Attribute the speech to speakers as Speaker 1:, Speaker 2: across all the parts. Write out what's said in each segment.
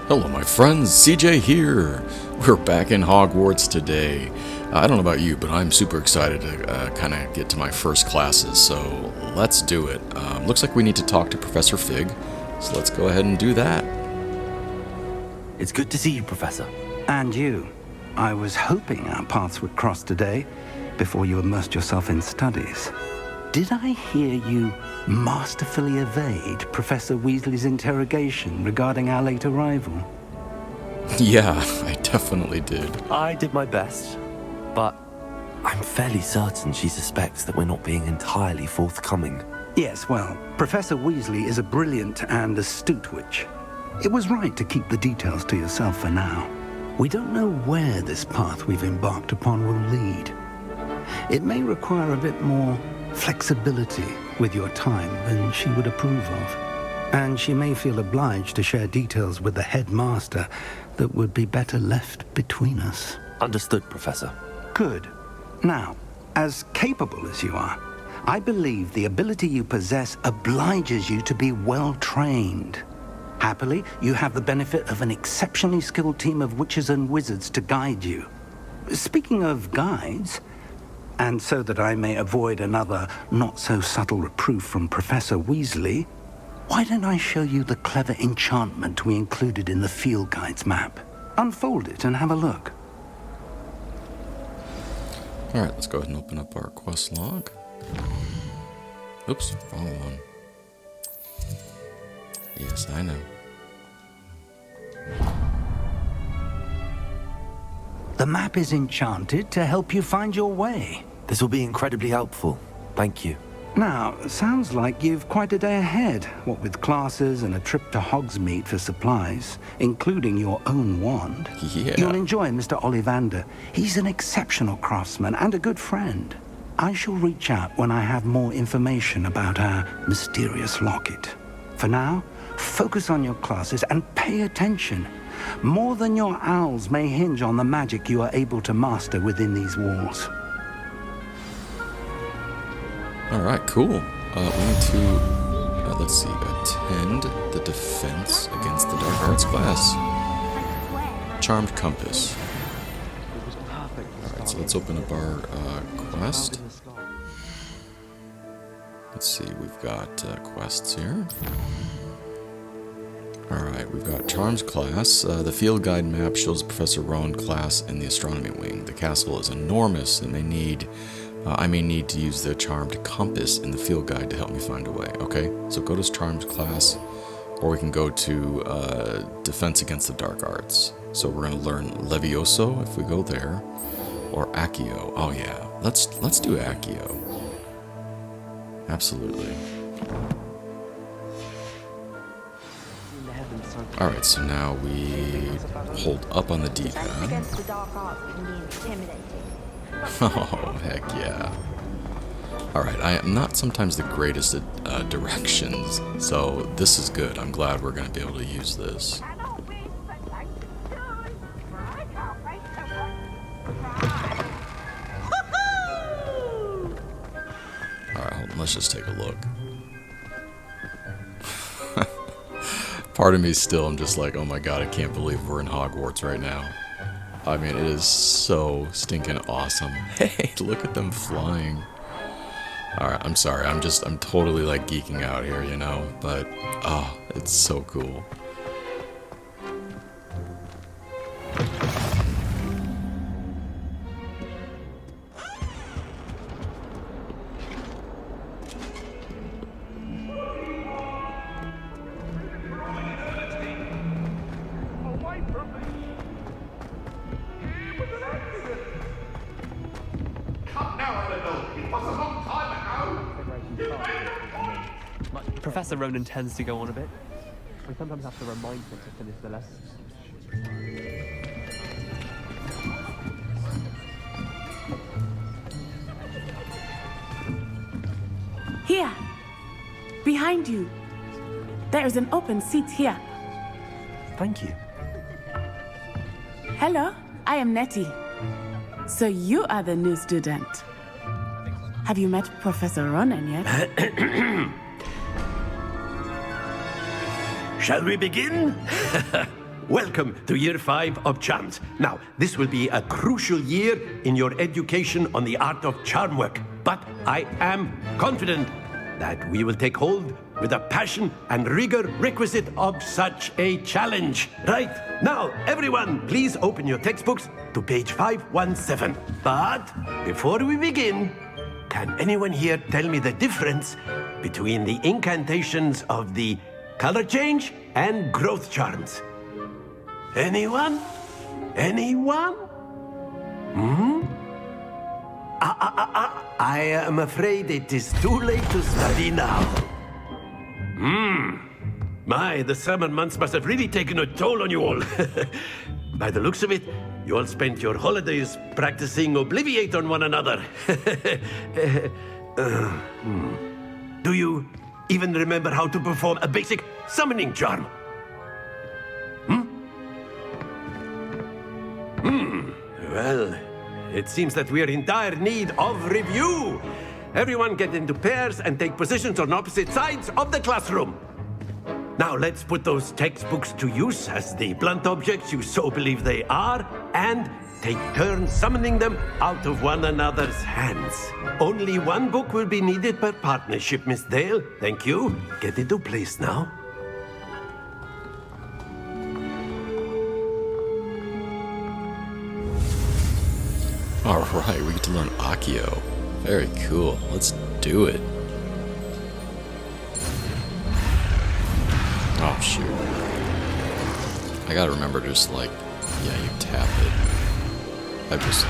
Speaker 1: Hello my friends, CJ here. We're back in Hogwarts today. I don't know about you, but I'm super excited to kind of get to my first classes, so let's do it. Looks like we need to talk to Professor Fig, so let's go ahead and do that.
Speaker 2: It's good to see you, Professor.
Speaker 3: And you. I was hoping our paths would cross today, before you immersed yourself in studies. Did I hear you masterfully evade Professor Weasley's interrogation regarding our late arrival?
Speaker 1: Yeah, I definitely did.
Speaker 2: I did my best, but I'm fairly certain she suspects that we're not being entirely forthcoming.
Speaker 3: Yes, well, Professor Weasley is a brilliant and astute witch. It was right to keep the details to yourself for now. We don't know where this path we've embarked upon will lead. It may require a bit more flexibility with your time than she would approve of. And she may feel obliged to share details with the headmaster that would be better left between us.
Speaker 2: Understood, Professor.
Speaker 3: Good. Now, as capable as you are, I believe the ability you possess obliges you to be well trained. Happily, you have the benefit of an exceptionally skilled team of witches and wizards to guide you. Speaking of guides, and so that I may avoid another not-so-subtle reproof from Professor Weasley, why don't I show you the clever enchantment we included in the field guide's map? Unfold it and have a look.
Speaker 1: Alright, let's go ahead and open up our quest log. Oops, wrong one. Yes, I know.
Speaker 3: The map is enchanted to help you find your way.
Speaker 2: This will be incredibly helpful. Thank you.
Speaker 3: Now, sounds like you've quite a day ahead, what with classes and a trip to Hogsmeade for supplies, including your own wand.
Speaker 1: Yeah.
Speaker 3: You'll enjoy Mr. Ollivander. He's an exceptional craftsman and a good friend. I shall reach out when I have more information about our mysterious locket. For now, focus on your classes and pay attention. More than your owls may hinge on the magic you are able to master within these walls.
Speaker 1: Alright, cool. We need to, let's see, attend the defense against the Dark Arts class. Charmed Compass. Alright, so let's open up our quest. Let's see, we've got quests here. Alright, we've got Charms class. The field guide map shows Professor Rowan class in the astronomy wing. The castle is enormous and I may need to use the Charmed Compass in the field guide to help me find a way. Okay, so go to Charms class, or we can go to Defense Against the Dark Arts. So we're going to learn Levioso if we go there, or Accio. Oh yeah, let's do Accio. Absolutely. Alright, so now we hold up on the D-pad. Oh, heck yeah. Alright, I am not sometimes the greatest at directions, so this is good. I'm glad we're going to be able to use this. Alright, hold on, let's just take a look. Part of me still, I'm just like, oh my god, I can't believe we're in Hogwarts right now. I mean, it is so stinking awesome. Hey, look at them flying. Alright, I'm sorry, I'm totally like geeking out here, you know? But, oh, it's so cool.
Speaker 4: Professor Ronan tends to go on a bit. We sometimes have to remind him to finish the lesson.
Speaker 5: Here! Behind you! There is an open seat here.
Speaker 2: Thank you.
Speaker 5: Hello, I am Nettie. So you are the new student. Have you met Professor Ronan yet?
Speaker 2: Shall we begin?
Speaker 6: welcome to Year 5 of Charms. Now, this will be a crucial year in your education on the art of charm work. But I am confident that we will take hold with the passion and rigor requisite of such a challenge. Right, now, everyone, please open your textbooks to page 517. But before we begin, can anyone here tell me the difference between the incantations of the color change and growth charms? Anyone? Anyone? I am afraid it is too late to study now. My, the summer months must have really taken a toll on you all. By the looks of it, you all spent your holidays practicing Obliviate on one another. Do you even remember how to perform a basic summoning charm? Well, it seems that we are in dire need of review. Everyone get into pairs and take positions on opposite sides of the classroom. Now let's put those textbooks to use as the blunt objects you so believe they are, and take turns summoning them out of one another's hands. Only one book will be needed per partnership, Miss Dale. Thank you. Get into place now.
Speaker 1: All right, we get to learn Accio. Very cool. Let's do it. Oh, shoot. I gotta remember to just, like, yeah, you tap it. I just...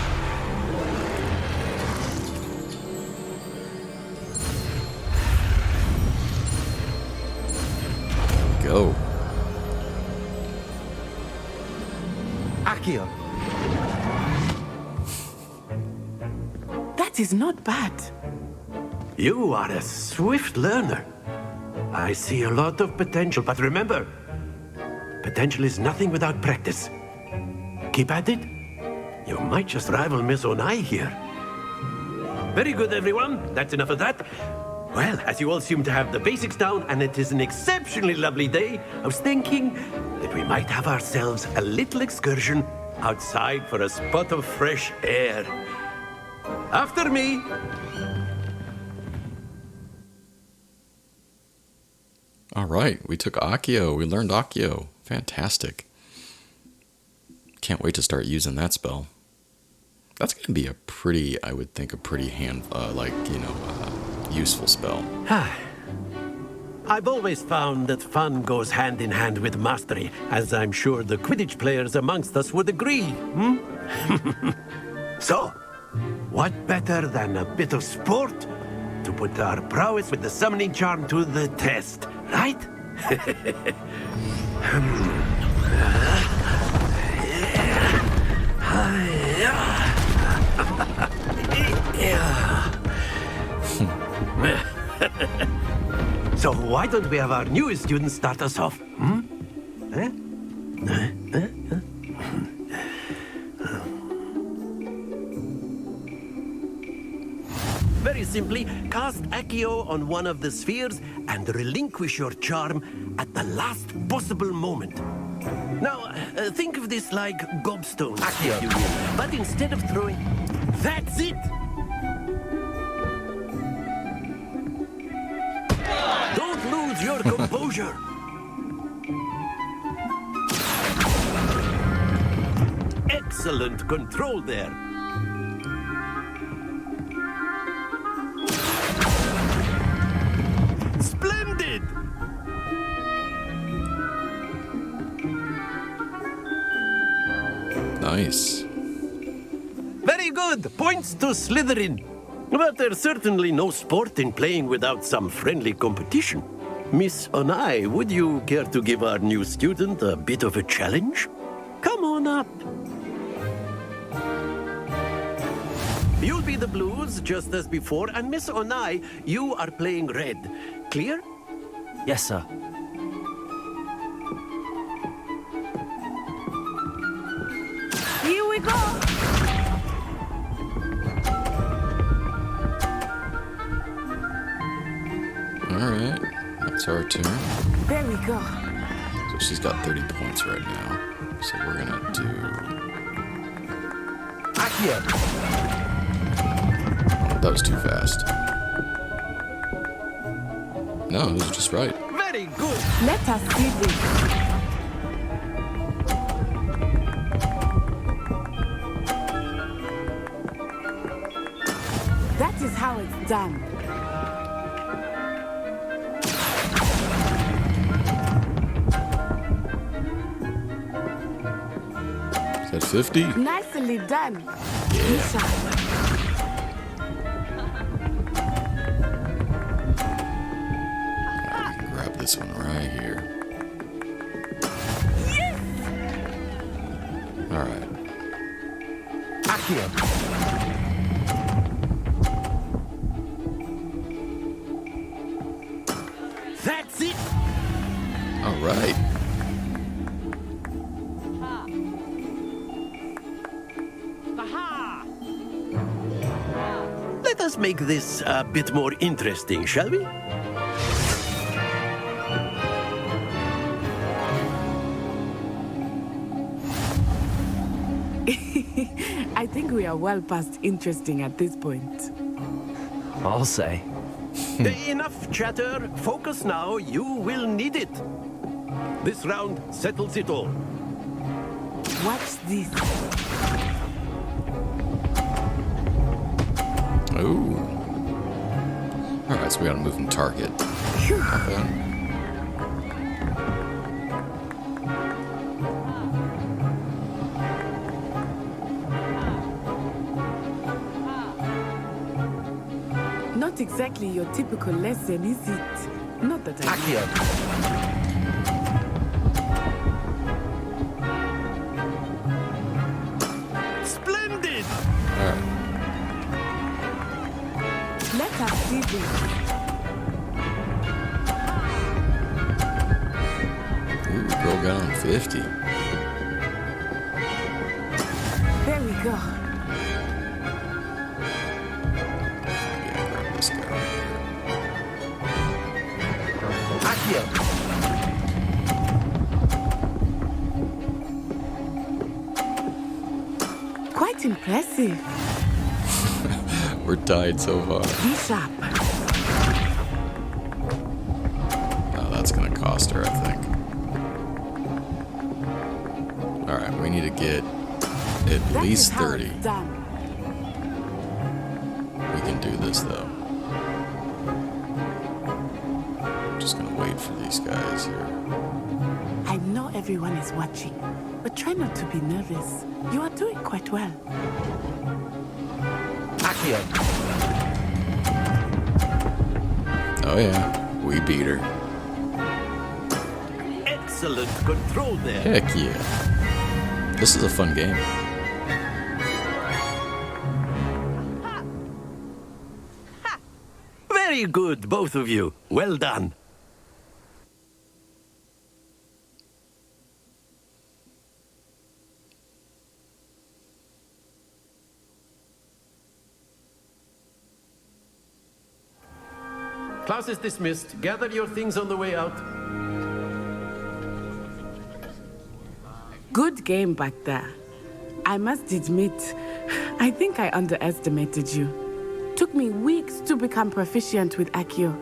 Speaker 1: Go.
Speaker 3: Accio.
Speaker 5: That is not bad.
Speaker 6: You are a swift learner. I see a lot of potential, but remember, potential is nothing without practice. Keep at it. You might just rival Miss Onai here. Very good, everyone. That's enough of that. Well, as you all seem to have the basics down, and it is an exceptionally lovely day, I was thinking that we might have ourselves a little excursion outside for a spot of fresh air. After me.
Speaker 1: All right, we took Accio. We learned Accio. Fantastic. Can't wait to start using that spell. That's going to be a pretty, I would think, a pretty useful spell.
Speaker 6: I've always found that fun goes hand in hand with mastery, as I'm sure the Quidditch players amongst us would agree. So, what better than a bit of sport to put our prowess with the summoning charm to the test, right? So why don't we have our newest student start us off? Very simply, cast Accio on one of the spheres and relinquish your charm at the last possible moment. Now, think of this like gobstones, if you will. But instead of throwing... That's it! Don't lose your composure! Excellent control there. Splendid!
Speaker 1: Nice.
Speaker 6: Very good. Points to Slytherin. But there's certainly no sport in playing without some friendly competition. Miss Onai, would you care to give our new student a bit of a challenge? Come on up. You'll be the blues, just as before, and Miss Onai, you are playing red. Clear?
Speaker 2: Yes, sir.
Speaker 5: Here we go.
Speaker 1: All right, that's our turn.
Speaker 5: There we go.
Speaker 1: So So she's got 30 points right now. So we're gonna do... That was too fast. No, it was just right.
Speaker 6: Very good.
Speaker 5: Let us see this. That is how it's done.
Speaker 1: Is that 50?
Speaker 5: Nicely done. Misha.
Speaker 1: Grab this one right here.
Speaker 5: Yes!
Speaker 1: All right.
Speaker 6: That's it.
Speaker 1: All right.
Speaker 6: Let us make this a bit more interesting, shall we?
Speaker 5: I think we are well past interesting at this point.
Speaker 2: I'll say.
Speaker 6: Enough chatter. Focus now. You will need it. This round settles it all.
Speaker 5: Watch this.
Speaker 1: Ooh. All right, so we gotta move from target. Not bad.
Speaker 5: Not exactly your typical lesson, is it? Not that I know.
Speaker 6: Splendid.
Speaker 1: All right.
Speaker 5: Let us see this.
Speaker 1: Ooh, girl got on 50.
Speaker 5: There we go.
Speaker 1: Yeah, grab this guy right
Speaker 5: Quite impressive.
Speaker 1: here. We're tied so far.
Speaker 5: Be sharp.
Speaker 1: Oh, that's gonna cost her, I think. All right, we need to get at
Speaker 5: That
Speaker 1: least
Speaker 5: is how
Speaker 1: 30.
Speaker 5: it's done.
Speaker 1: We can do this though. Just gonna wait for these guys here.
Speaker 5: I know everyone is watching, but try not to be nervous. You are doing quite well.
Speaker 1: Oh yeah, we beat her.
Speaker 6: Excellent control there.
Speaker 1: Heck yeah. This is a fun game.
Speaker 6: Very good, both of you. Well done. Class is dismissed. Gather your things on the way out.
Speaker 5: Good game back there. I must admit, I think I underestimated you. Took me weeks to become proficient with Accio.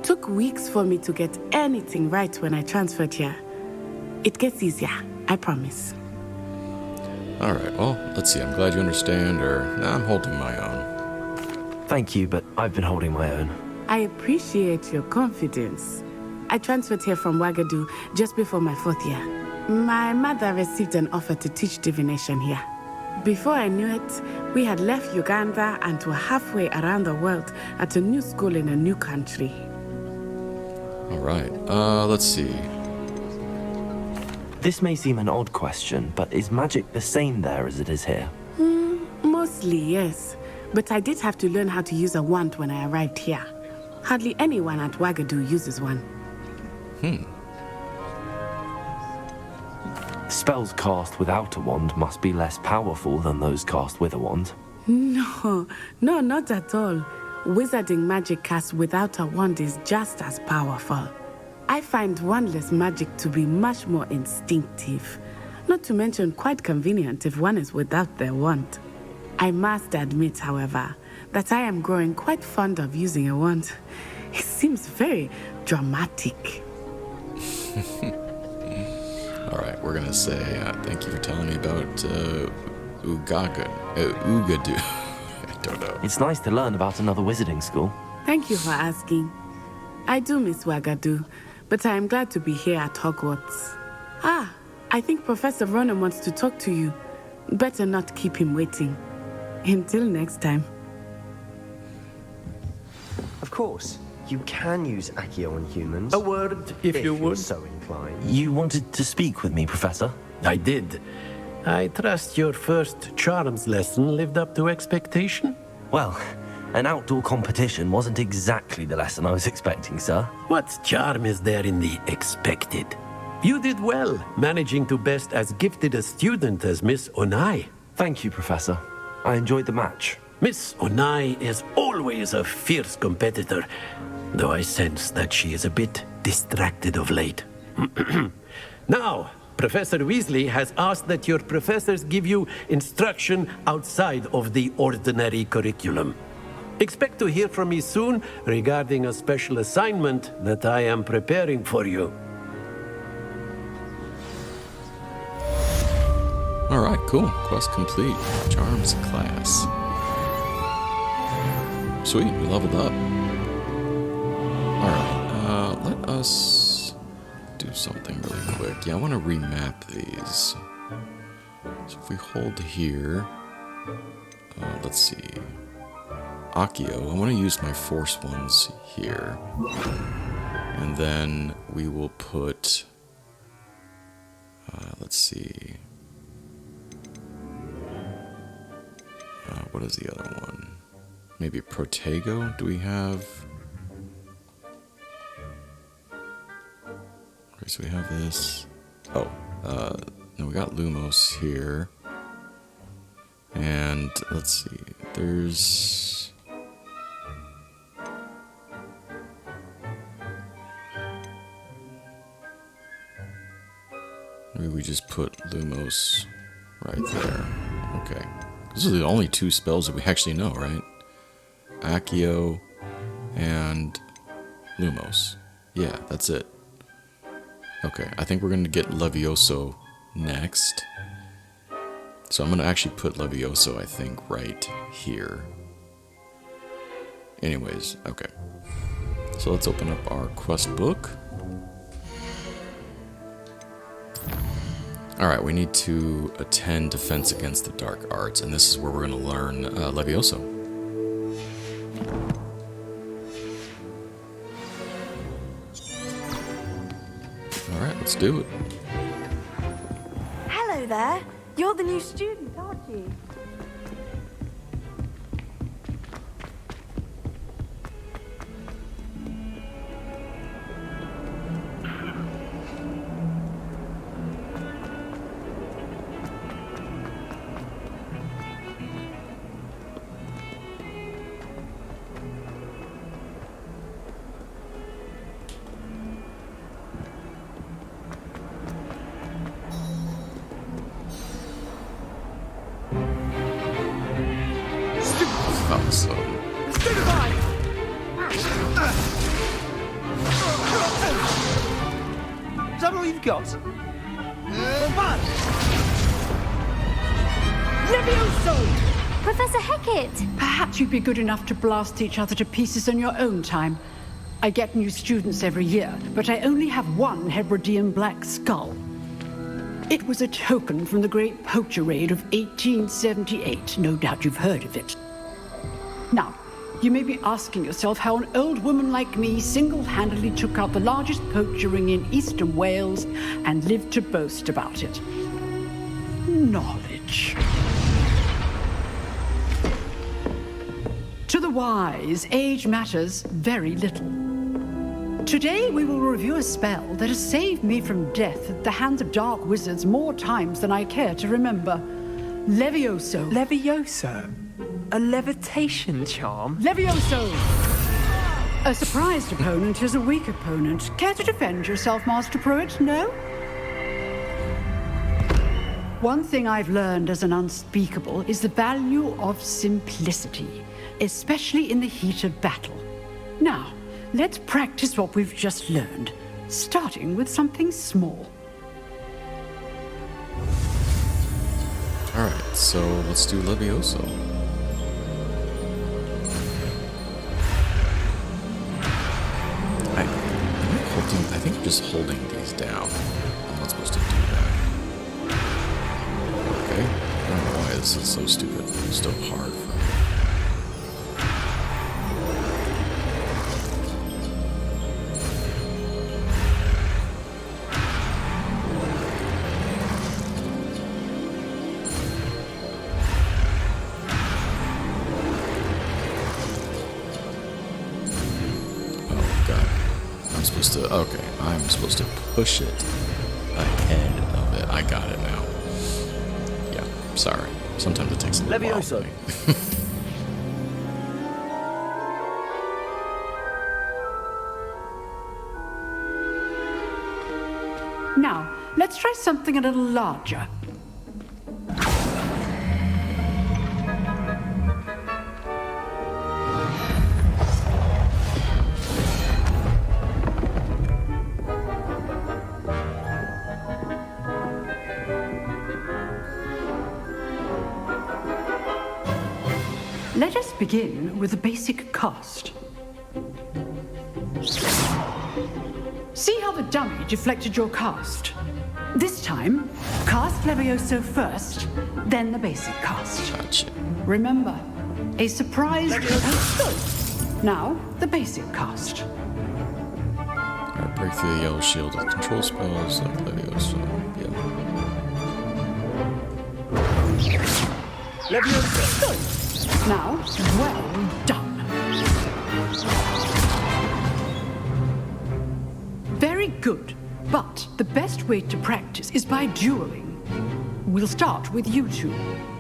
Speaker 5: Took weeks for me to get anything right when I transferred here. It gets easier, I promise.
Speaker 1: All right, well, let's see. I'm glad you understand, or nah, I'm holding my own.
Speaker 2: Thank you, but I've been holding my own.
Speaker 5: I appreciate your confidence. I transferred here from Wagadu just before my 4th year. My mother received an offer to teach divination here. Before I knew it, we had left Uganda and were halfway around the world at a new school in a new country.
Speaker 1: All right, let's see.
Speaker 2: This may seem an odd question, but is magic the same there as it is here?
Speaker 5: Mostly, yes. But I did have to learn how to use a wand when I arrived here. Hardly anyone at Wagadu uses one.
Speaker 2: Spells cast without a wand must be less powerful than those cast with a wand.
Speaker 5: No, not at all. Wizarding magic cast without a wand is just as powerful. I find wandless magic to be much more instinctive, not to mention quite convenient if one is without their wand. I must admit, however, that I am growing quite fond of using a wand. It seems very dramatic.
Speaker 1: All right, we're gonna say thank you for telling me about Ugadu. I don't know.
Speaker 2: It's nice to learn about another wizarding school.
Speaker 5: Thank you for asking. I do miss Wagadu, but I am glad to be here at Hogwarts. Ah, I think Professor Ronan wants to talk to you. Better not keep him waiting. Until next time.
Speaker 7: Of course, you can use Accio on humans.
Speaker 6: A word, if you
Speaker 7: you're
Speaker 6: would.
Speaker 7: so inclined.
Speaker 2: You wanted to speak with me, Professor?
Speaker 6: I did. I trust your first charms lesson lived up to expectation?
Speaker 2: Well, an outdoor competition wasn't exactly the lesson I was expecting, sir.
Speaker 6: What charm is there in the expected? You did well, managing to best as gifted a student as Miss Onai.
Speaker 2: Thank you, Professor. I enjoyed the match.
Speaker 6: Miss Onai is always a fierce competitor, though I sense that she is a bit distracted of late. Now, Professor Weasley has asked that your professors give you instruction outside of the ordinary curriculum. Expect to hear from me soon regarding a special assignment that I am preparing for you.
Speaker 1: All right, cool. Quest complete. Charms class. Sweet, we leveled up. All right, let us do something really quick. Yeah, I want to remap these. So if we hold here, let's see. Accio, I want to use my force ones here. And then we will put, let's see. What is the other one? Maybe Protego? Do we have? Okay, so we have this. Oh, no, we got Lumos here. And let's see, there's... Maybe we just put Lumos right there. Okay. These are the only two spells that we actually know, right? Accio and Lumos. Yeah, that's it. Okay, I think we're going to get Levioso next. So I'm going to actually put Levioso, I think, right here. Anyways, okay. So let's open up our quest book. Alright, we need to attend Defense Against the Dark Arts, and this is where we're going to learn Levioso. Alright, let's do it.
Speaker 8: Hello there. You're the new student, aren't you?
Speaker 1: Awesome.
Speaker 9: Is that all you've got?
Speaker 8: Levioso!
Speaker 10: Professor Hecat!
Speaker 11: Perhaps you'd be good enough to blast each other to pieces in your own time. I get new students every year, but I only have one Hebridean black skull. It was a token from the Great Poacher Raid of 1878. No doubt you've heard of it. Now, you may be asking yourself how an old woman like me single-handedly took out the largest poacher ring in eastern Wales and lived to boast about it. Knowledge. To the wise, age matters very little. Today we will review a spell that has saved me from death at the hands of dark wizards more times than I care to remember. Levioso.
Speaker 9: Levioso? A levitation charm?
Speaker 11: Levioso! A surprised opponent is a weak opponent. Care to defend yourself, Master Pruitt? No? One thing I've learned as an unspeakable is the value of simplicity, especially in the heat of battle. Now, let's practice what we've just learned, starting with something small.
Speaker 1: Alright, so let's do Levioso. I think I'm just holding these down. I'm not supposed to do that. Okay. I don't know why this is so stupid. It's still hard for me. Okay, I'm supposed to push it ahead of it. I got it now. Yeah, sorry. Sometimes it takes a little while for me.
Speaker 11: Now, let's try something a little larger. Let us begin with a basic cast. See how the dummy deflected your cast? This time, cast Levioso first, then the basic cast.
Speaker 1: Gotcha.
Speaker 11: Remember, a surprise... Good. Now, the basic cast.
Speaker 1: Alright, break through the yellow shield with control spells like Levioso. Yeah.
Speaker 11: Levioso. Good. Now, well done. Very good. But the best way to practice is by dueling. We'll start with you two.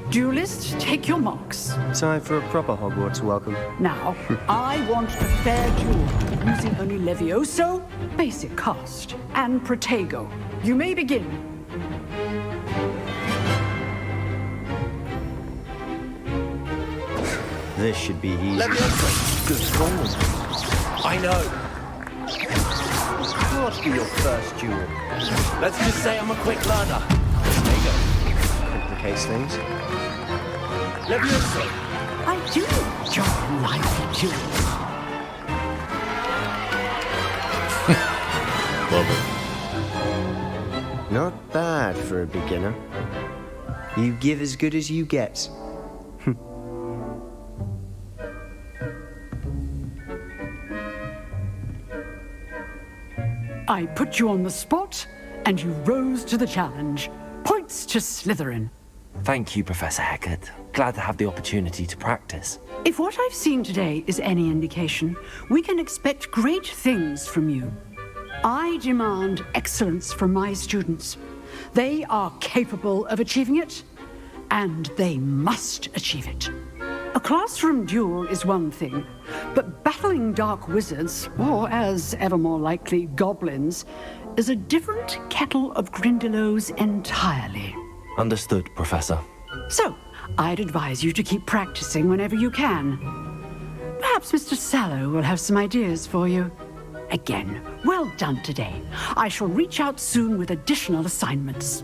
Speaker 11: Duelists, take your marks.
Speaker 7: Time for a proper Hogwarts welcome.
Speaker 11: Now, I want a fair duel, using only Levioso, basic cast, and Protego. You may begin.
Speaker 7: This should be easy.
Speaker 6: Levioso.
Speaker 7: Good call.
Speaker 6: I know.
Speaker 7: What be your first duel?
Speaker 6: Let's just say I'm a quick learner. Protego.
Speaker 7: Complicates things.
Speaker 6: Levioso.
Speaker 11: I do enjoy lively duels.
Speaker 1: Love it.
Speaker 7: Not bad for a beginner. You give as good as you get.
Speaker 11: I put you on the spot, and you rose to the challenge. Points to Slytherin.
Speaker 2: Thank you, Professor Hecat. Glad to have the opportunity to practice.
Speaker 11: If what I've seen today is any indication, we can expect great things from you. I demand excellence from my students. They are capable of achieving it, and they must achieve it. A classroom duel is one thing, but battling dark wizards, or as ever more likely, goblins, is a different kettle of Grindylows entirely.
Speaker 2: Understood, Professor.
Speaker 11: So, I'd advise you to keep practicing whenever you can. Perhaps Mr. Sallow will have some ideas for you. Again, well done today. I shall reach out soon with additional assignments.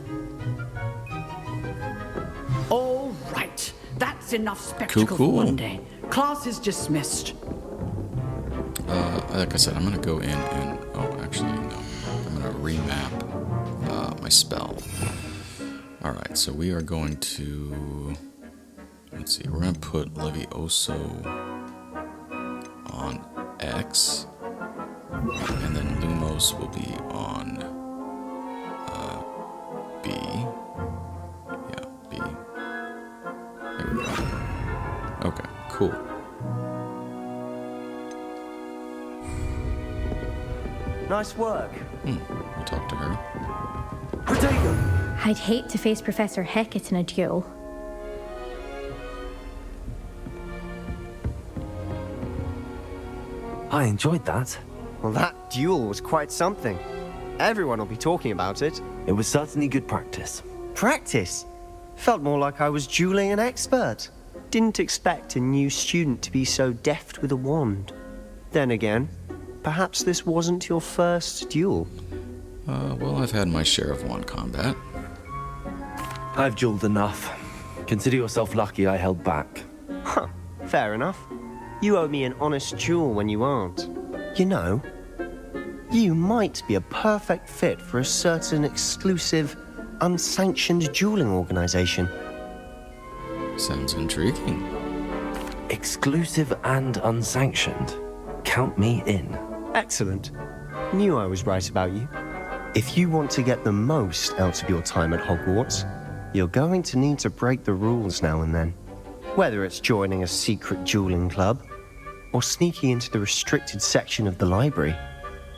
Speaker 11: All right. That's enough spectacle
Speaker 1: Cool.
Speaker 11: for one day. Class is dismissed.
Speaker 1: Like I said, I'm gonna go in and... Oh, actually, no. I'm gonna remap my spell. Alright, so we are going to... Let's see, we're gonna put Levioso on X. And then Lumos will be on B. Yeah, B. There we go. Okay, cool.
Speaker 7: Nice work.
Speaker 1: We'll talk to her.
Speaker 7: Protego.
Speaker 8: I'd hate to face Professor Hecat in a duel.
Speaker 2: I enjoyed that.
Speaker 7: Well, that duel was quite something. Everyone will be talking about it.
Speaker 2: It was certainly good practice.
Speaker 7: Practice? Felt more like I was dueling an expert. Didn't expect a new student to be so deft with a wand. Then again, perhaps this wasn't your first duel.
Speaker 1: Well, I've had my share of wand combat.
Speaker 2: I've dueled enough. Consider yourself lucky I held back.
Speaker 7: Huh, fair enough. You owe me an honest duel when you aren't. You know, you might be a perfect fit for a certain exclusive, unsanctioned dueling organization.
Speaker 1: Sounds intriguing.
Speaker 2: Exclusive and unsanctioned. Count me in.
Speaker 7: Excellent. Knew I was right about you. If you want to get the most out of your time at Hogwarts, you're going to need to break the rules now and then. Whether it's joining a secret dueling club, or sneaking into the restricted section of the library,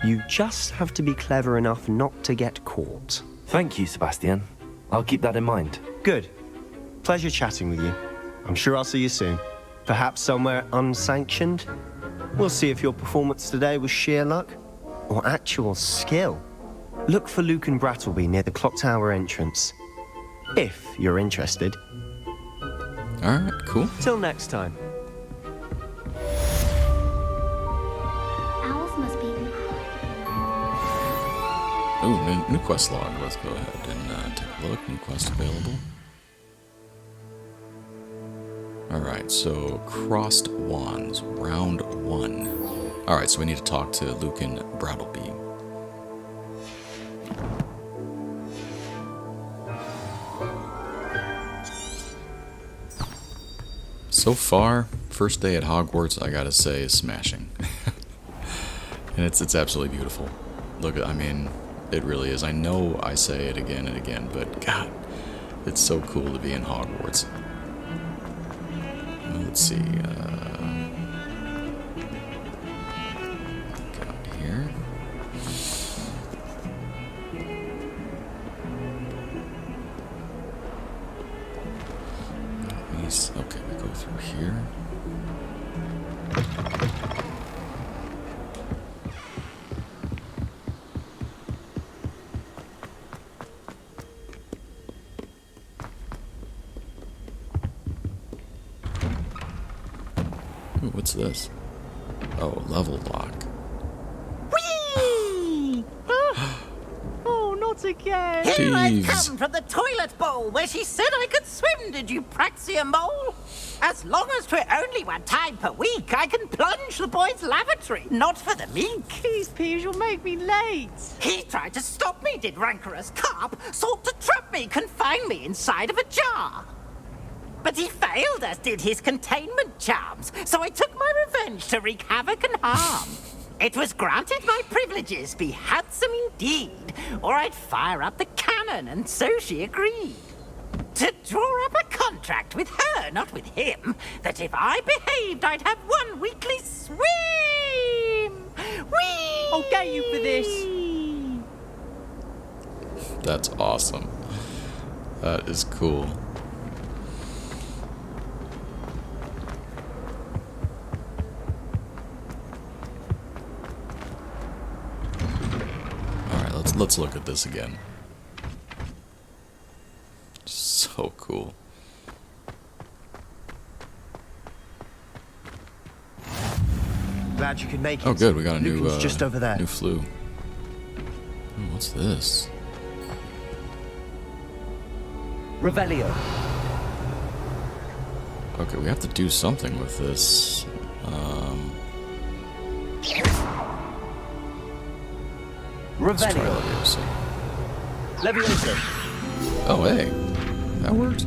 Speaker 7: you just have to be clever enough not to get caught.
Speaker 2: Thank you, Sebastian. I'll keep that in mind.
Speaker 7: Good. Pleasure chatting with you. I'm sure I'll see you soon. Perhaps somewhere unsanctioned? We'll see if your performance today was sheer luck or actual skill. Look for Luke and Brattleby near the clock tower entrance. If you're interested.
Speaker 1: Alright, cool.
Speaker 7: Till next time.
Speaker 8: Owls must be...
Speaker 1: Ooh, new quest log. Let's go ahead and take a look. New quest available. Alright, so crossed wands, round 1. Alright, so we need to talk to Luke and Brattleby. So far, first day at Hogwarts, I gotta say, is smashing. And it's absolutely beautiful. Look, I mean, it really is. I know I say it again and again, but God, it's so cool to be in Hogwarts. Let's see, down here. Okay, we go through here. Ooh, what's this? Oh, level lock.
Speaker 9: Whee! Oh, not again!
Speaker 1: Here
Speaker 9: I come from the toilet bowl where she said I could swim, did you praxia mole? As long as 'twere only 1 time per week, I can plunge the boys' lavatory, not for the meek.
Speaker 11: Please, Piers, you'll make me late.
Speaker 9: He tried to stop me, did rancorous carp, sought to trap me, confine me inside of a jar. But he failed, as did his containment charms, so I took my revenge to wreak havoc and harm. It was granted my privileges be handsome indeed, or I'd fire up the cannon, and so she agreed. To draw up a contract with her, not with him, that if I behaved, I'd have 1 weekly swim! Whee!
Speaker 11: I'll get you for this.
Speaker 1: That's awesome. That is cool. Alright, let's look at this again. So cool.
Speaker 7: Glad you could make it.
Speaker 1: Oh good, we got a new
Speaker 7: just over there.
Speaker 1: new flu. Ooh, what's this?
Speaker 2: Revelio.
Speaker 1: Okay, we have to do something with this. Let's try
Speaker 2: Revelio.
Speaker 1: Leviosa.
Speaker 2: Leviosa.
Speaker 1: Oh hey, that worked.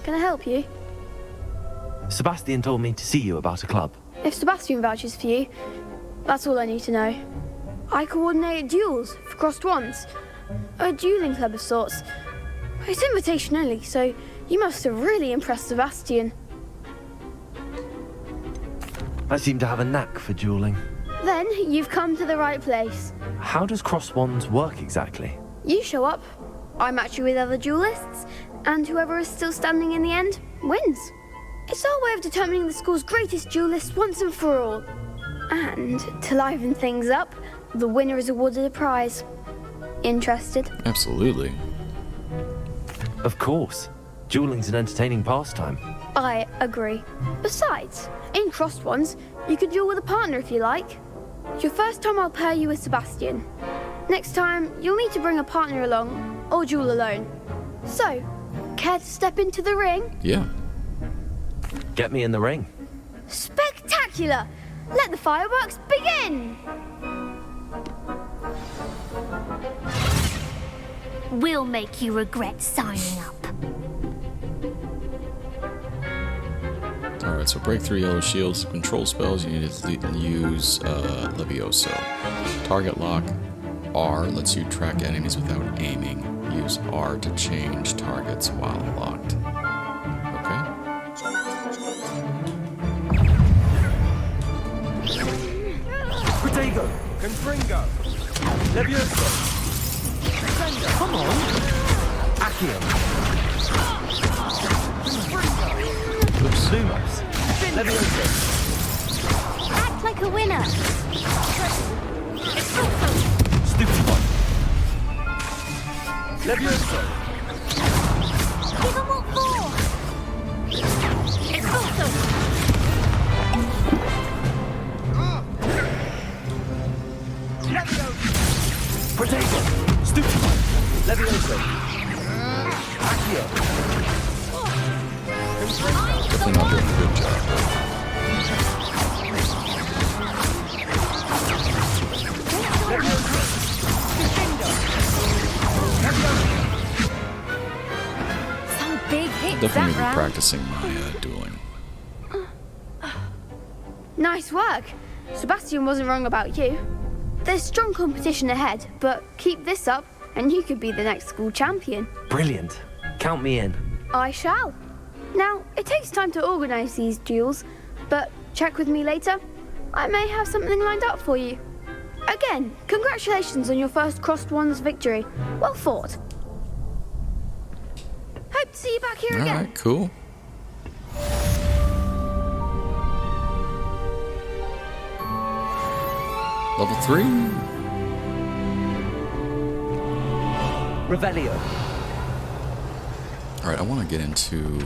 Speaker 8: Can I help you?
Speaker 2: Sebastian told me to see you about a club.
Speaker 8: If Sebastian vouches for you, that's all I need to know. I coordinate duels for crossed wands. A dueling club of sorts. It's invitation only, so you must have really impressed Sebastian.
Speaker 2: I seem to have a knack for dueling.
Speaker 8: There, Then you've come to the right place.
Speaker 2: How does cross wands work exactly?
Speaker 8: You show up, I match you with other duelists, and whoever is still standing in the end wins. It's our way of determining the school's greatest duelist once and for all. And to liven things up, the winner is awarded a prize. Interested?
Speaker 1: Absolutely.
Speaker 2: Of course. Dueling's an entertaining pastime.
Speaker 8: I agree. Besides, in crossed ones, you could duel with a partner if you like. Your first time I'll pair you with Sebastian. Next time, you'll need to bring a partner along, or duel alone. So, care to step into the ring?
Speaker 1: Yeah.
Speaker 2: Get me in the ring.
Speaker 8: Spectacular! Let the fireworks begin!
Speaker 10: We'll make you regret signing up.
Speaker 1: Alright, so break 3 yellow shields. Control spells, you need to use Levioso. Target lock. R lets you track enemies without aiming. Use R to change targets while locked. Okay.
Speaker 2: Protego! Confringo! Levioso! Come on! Accio! Lumos! Levioso!
Speaker 10: Act like a winner.
Speaker 2: Stupid one! Levioso!
Speaker 10: Give them what for. Expulso.
Speaker 2: Protego! Stupid one! Levioso! Accio!
Speaker 1: Definitely not doing a good job.
Speaker 10: Some big hits
Speaker 1: Definitely
Speaker 10: that
Speaker 1: be
Speaker 10: round.
Speaker 1: practicing my dueling.
Speaker 8: Nice work. Sebastian wasn't wrong about you. There's strong competition ahead, but keep this up and you could be the next school champion.
Speaker 2: Brilliant. Count me in.
Speaker 8: I shall. Now, it takes time to organise these duels, but check with me later. I may have something lined up for you. Again, congratulations on your first crossed wands victory. Well fought. Hope to see you back here again.
Speaker 1: Alright, cool. Level 3.
Speaker 2: Revelio.
Speaker 1: Alright, I want to get into,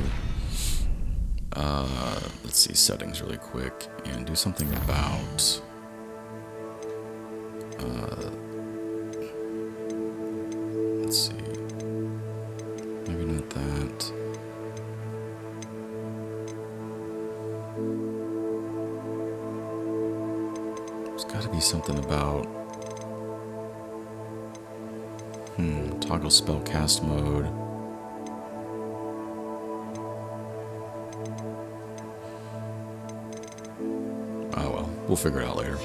Speaker 1: let's see, settings really quick and do something about, let's see, maybe not that. There's got to be something about, toggle spell cast mode. Oh well, we'll figure it out later.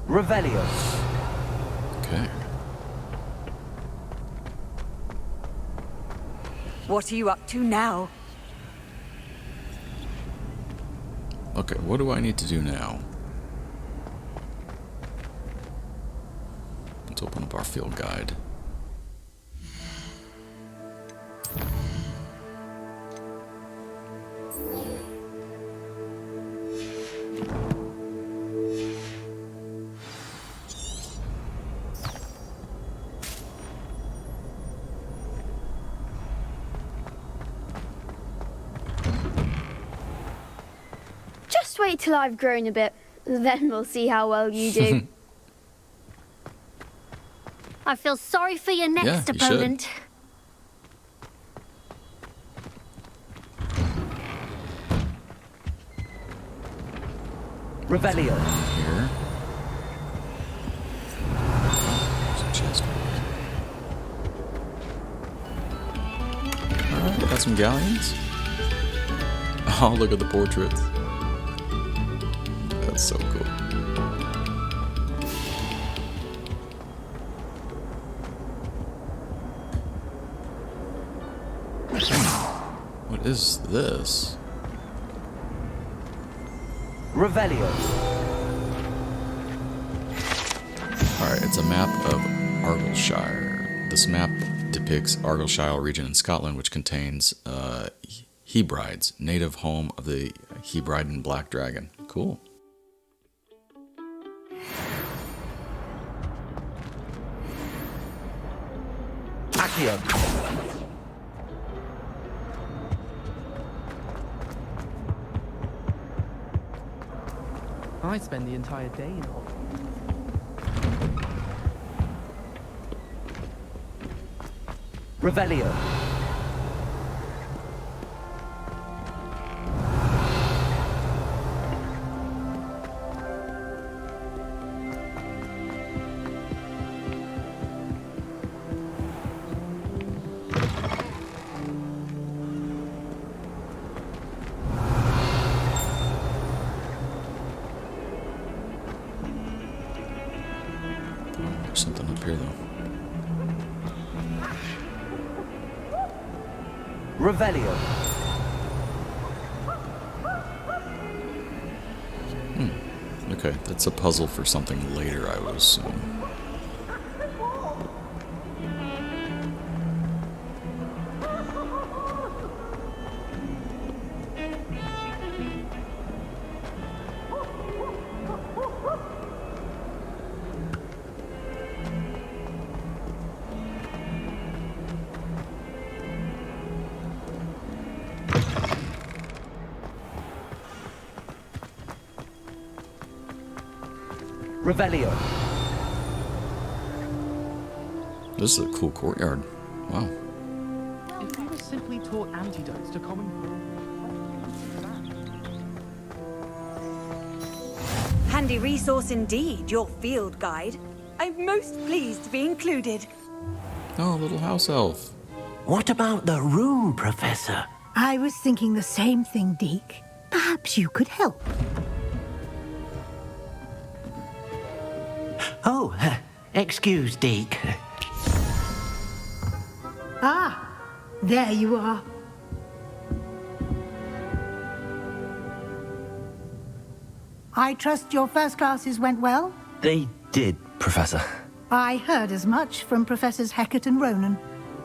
Speaker 2: Revelio.
Speaker 1: Okay.
Speaker 12: What are you up to now?
Speaker 1: Okay, what do I need to do now? Let's open up our field guide.
Speaker 8: Just wait till I've grown a bit, then we'll see how well you do.
Speaker 10: I feel sorry for your next
Speaker 1: Yeah, you should.
Speaker 10: opponent.
Speaker 2: Revelio.
Speaker 1: Here. There's a chest. Alright, got some galleons. Oh, look at the portraits. That's so cool. What is this?
Speaker 2: Revelio.
Speaker 1: Alright, it's a map of Argyllshire. This map depicts Argyllshire region in Scotland, which contains Hebrides, native home of the Hebridean black dragon. Cool.
Speaker 2: Accio.
Speaker 4: I spend the entire day in Hogwarts.
Speaker 2: Revelio.
Speaker 1: There's something up here, though.
Speaker 2: Revelio.
Speaker 1: Okay, that's a puzzle for something later, I would assume.
Speaker 2: Revelio.
Speaker 1: This is a cool courtyard. Wow.
Speaker 4: If we were simply taught antidotes to common...
Speaker 12: Handy resource indeed, your field guide. I'm most pleased to be included.
Speaker 1: Oh, little house elf.
Speaker 6: What about the room, Professor?
Speaker 13: I was thinking the same thing, Deke. Perhaps you could help.
Speaker 6: Oh, excuse, Deke.
Speaker 13: Ah, there you are. I trust your first classes went well?
Speaker 2: They did, Professor.
Speaker 13: I heard as much from Professors Hecat and Ronan.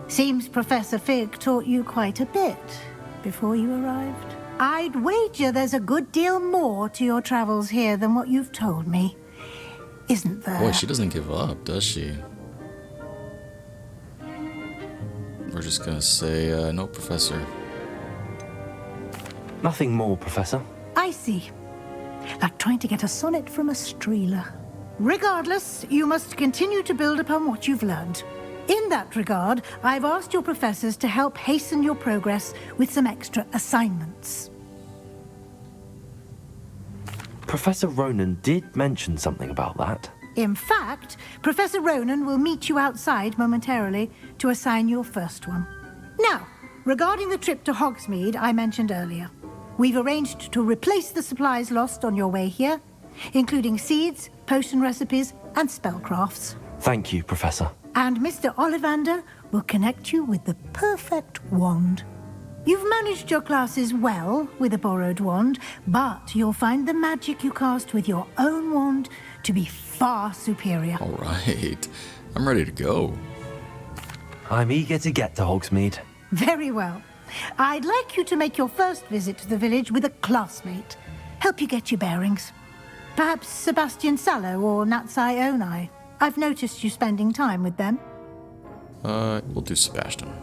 Speaker 13: Seems Professor Fig taught you quite a bit before you arrived. I'd wager there's a good deal more to your travels here than what you've told me. Isn't there?
Speaker 1: Boy, she doesn't give up, does she? We're just gonna say, no, Professor.
Speaker 2: Nothing more, Professor.
Speaker 13: I see. Like trying to get a sonnet from a streeler. Regardless, you must continue to build upon what you've learned. In that regard, I've asked your professors to help hasten your progress with some extra assignments.
Speaker 2: Professor Ronan did mention something about that.
Speaker 13: In fact, Professor Ronan will meet you outside momentarily to assign your first one. Now, regarding the trip to Hogsmeade I mentioned earlier, we've arranged to replace the supplies lost on your way here, including seeds, potion recipes, and spellcrafts.
Speaker 2: Thank you, Professor.
Speaker 13: And Mr. Ollivander will connect you with the perfect wand. You've managed your classes well with a borrowed wand, but you'll find the magic you cast with your own wand to be far superior.
Speaker 1: All right. I'm ready to go.
Speaker 2: I'm eager to get to Hogsmeade.
Speaker 13: Very well. I'd like you to make your first visit to the village with a classmate. Help you get your bearings. Perhaps Sebastian Sallow or Natsai Onai. I've noticed you spending time with them.
Speaker 1: We'll do Sebastian.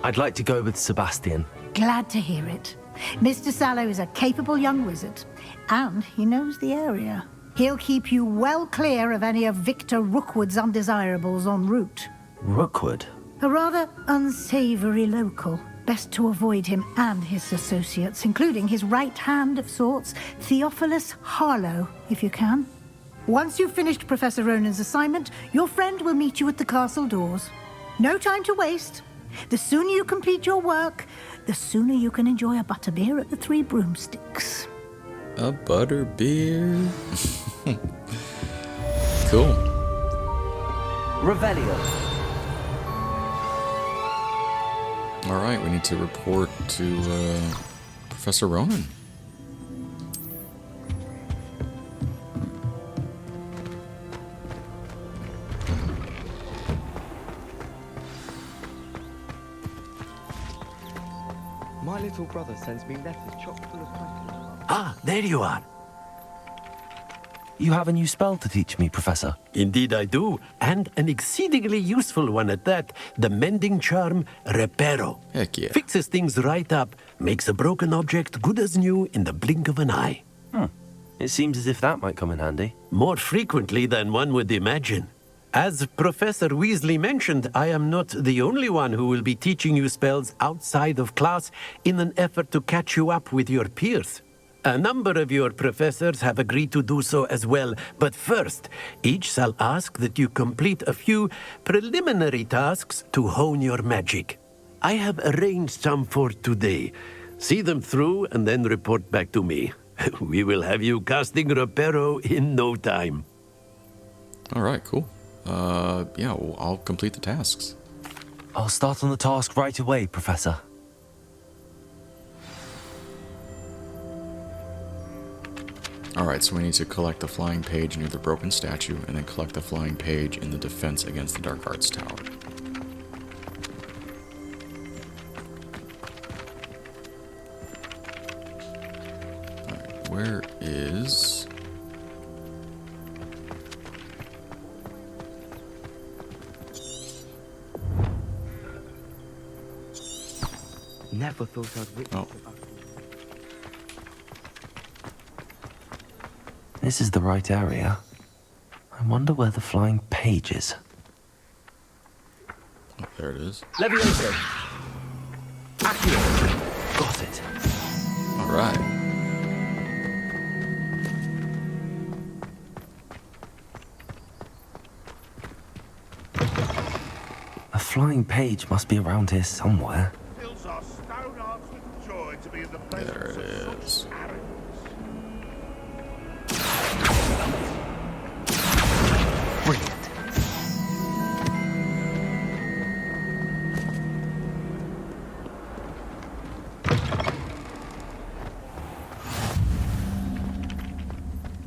Speaker 2: I'd like to go with Sebastian.
Speaker 13: Glad to hear it. Mr. Sallow is a capable young wizard, and he knows the area. He'll keep you well clear of any of Victor Rookwood's undesirables en route.
Speaker 2: Rookwood?
Speaker 13: A rather unsavory local. Best to avoid him and his associates, including his right hand of sorts, Theophilus Harlow, if you can. Once you've finished Professor Ronan's assignment, your friend will meet you at the castle doors. No time to waste. The sooner you complete your work, the sooner you can enjoy a butterbeer at the Three Broomsticks.
Speaker 1: A butterbeer? Cool.
Speaker 2: Revelio.
Speaker 1: All right, we need to report to Professor Ronan.
Speaker 2: My little brother sends me letters chock full of questions.
Speaker 6: Ah, there you are.
Speaker 2: You have a new spell to teach me, Professor.
Speaker 6: Indeed I do, and an exceedingly useful one at that. The mending charm, Reparo.
Speaker 1: Heck yeah.
Speaker 6: Fixes things right up, makes a broken object good as new in the blink of an eye.
Speaker 2: It seems as if that might come in handy.
Speaker 6: More frequently than one would imagine. As Professor Weasley mentioned, I am not the only one who will be teaching you spells outside of class in an effort to catch you up with your peers. A number of your professors have agreed to do so as well, but first, each shall ask that you complete a few preliminary tasks to hone your magic. I have arranged some for today. See them through and then report back to me. We will have you casting Reparo in no time.
Speaker 1: All right, cool. Yeah, well, I'll complete the tasks.
Speaker 2: I'll start on the task right away, Professor.
Speaker 1: Alright, so we need to collect the flying page near the broken statue, and then collect the flying page in the defense against the Dark Arts Tower. Alright, where is...
Speaker 2: Never thought I'd witness This is the right area. I wonder where the flying page is.
Speaker 1: Oh, there it is.
Speaker 6: Levioso. Accio.
Speaker 2: Got it.
Speaker 1: Alright.
Speaker 2: A flying page must be around here somewhere.
Speaker 1: There it is.
Speaker 2: Brilliant.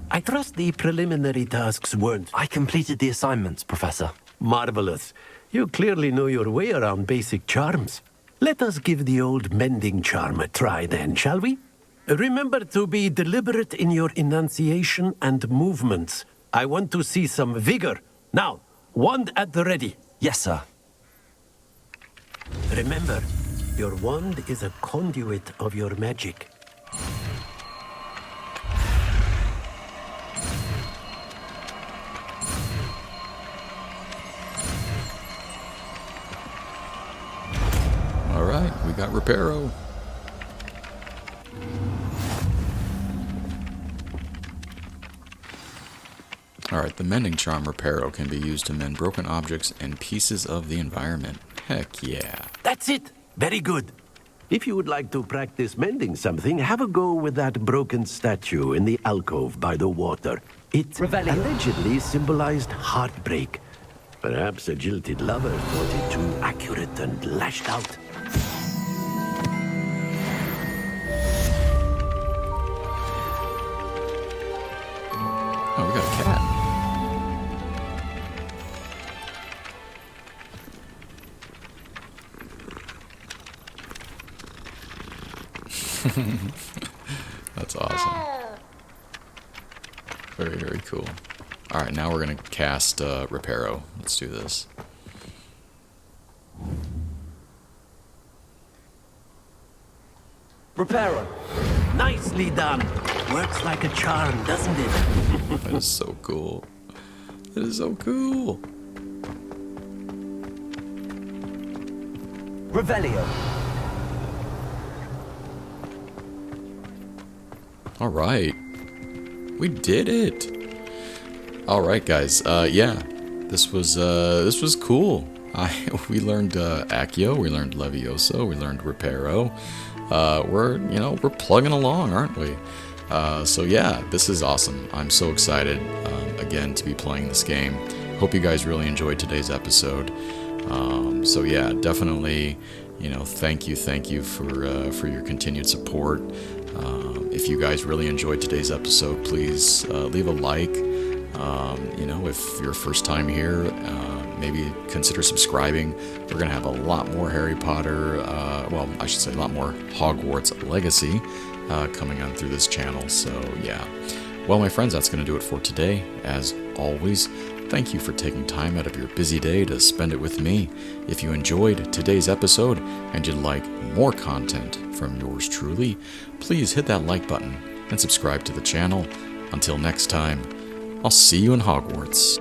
Speaker 6: I trust the preliminary tasks weren't...
Speaker 2: I completed the assignments, Professor.
Speaker 6: Marvelous. You clearly know your way around basic charms. Let us give the old mending charm a try then, shall we? Remember to be deliberate in your enunciation and movements. I want to see some vigor. Now, wand at the ready.
Speaker 2: Yes, sir.
Speaker 6: Remember, your wand is a conduit of your magic.
Speaker 1: Alright, we got Reparo. Alright, the mending charm Reparo can be used to mend broken objects and pieces of the environment. Heck yeah.
Speaker 6: That's it. Very good. If you would like to practice mending something, have a go with that broken statue in the alcove by the water. It allegedly symbolized heartbreak. Perhaps a jilted lover thought it too accurate and lashed out.
Speaker 1: Oh, we got a cat. That's awesome. Very, very cool. Alright, now we're going to cast Reparo. Let's do this.
Speaker 6: Reparo. Nicely done. Works like a charm, doesn't it?
Speaker 1: That is so cool. That is so cool.
Speaker 2: Revelio.
Speaker 1: Alright. We did it. Alright guys, yeah. This was cool. We learned Accio, we learned Levioso, we learned Reparo. We're plugging along, aren't we? So yeah, this is awesome. I'm so excited, again, to be playing this game. Hope you guys really enjoyed today's episode. So yeah, definitely, thank you for your continued support. If you guys really enjoyed today's episode, please leave a like. If you're first time here, maybe consider subscribing. We're going to have a lot more Harry Potter, well, I should say a lot more Hogwarts Legacy coming on through this channel. So, yeah. Well, my friends, that's going to do it for today. As always, thank you for taking time out of your busy day to spend it with me. If you enjoyed today's episode and you'd like more content from yours truly, please hit that like button and subscribe to the channel. Until next time, I'll see you in Hogwarts.